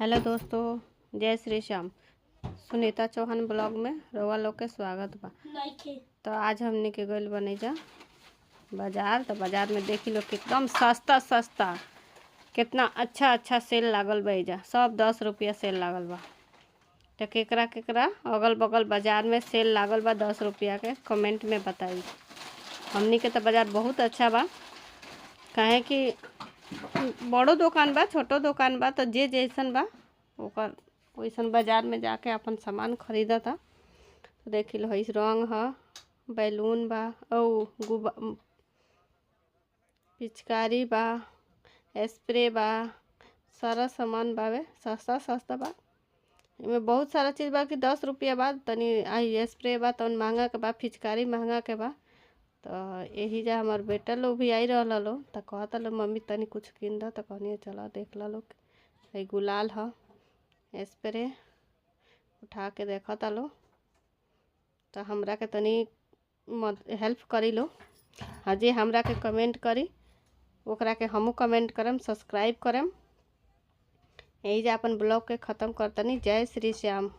Hello दोस्तों, जय Shri Shyam. Sunita Chauhan blog में रउआ लोग के स्वागत बा। तो आज हमने के गइल बनी जा बाजार। तो बाजार में देखी लोग एकदम सस्ता सस्ता कितना अच्छा अच्छा सेल लागल बा। एजा सब 10 रुपया सेल लागल बा। तो केकरा केकरा अगल बगल बाजार में सेल लागल बा 10 रुपया के कमेंट में बताई। हमनी के तो बाजार बहुत अच्छा बा, काहे कि बड़ो दुकान बा छोटो दुकान बा, तो जे जैसन बा ओकर वैसन बाजार में जाके अपन सामान खरीदा था। तो देखी लो इस रंग ह, बैलून बा, औ पिचकारी बा, स्प्रे बा, सारा सामान बावे सस्ता सस्ता बा। इमें बहुत सारा चीज़ बा कि 10 रुपया बा। तनी आई स्प्रे बा तवन महंगा के बा, पिचकारी महंगा के बा। तो यही जा हमार बेटा लोग भी आई रहा लो, तो कहता लो मम्मी तनी कुछ किन दा। तो कहनी चला देख ला लो, है गुलाल ह, स्प्रे उठा के देखता लो। तो हमरा के तनी मत हेल्प करी लो। हाँ जी, हमरा के कमेंट करी, ओकरा के हमू कमेंट करम, सब्सक्राइब करम। यही जा अपन ब्लॉग के ख़त्म करतनी। जय श्री श्याम।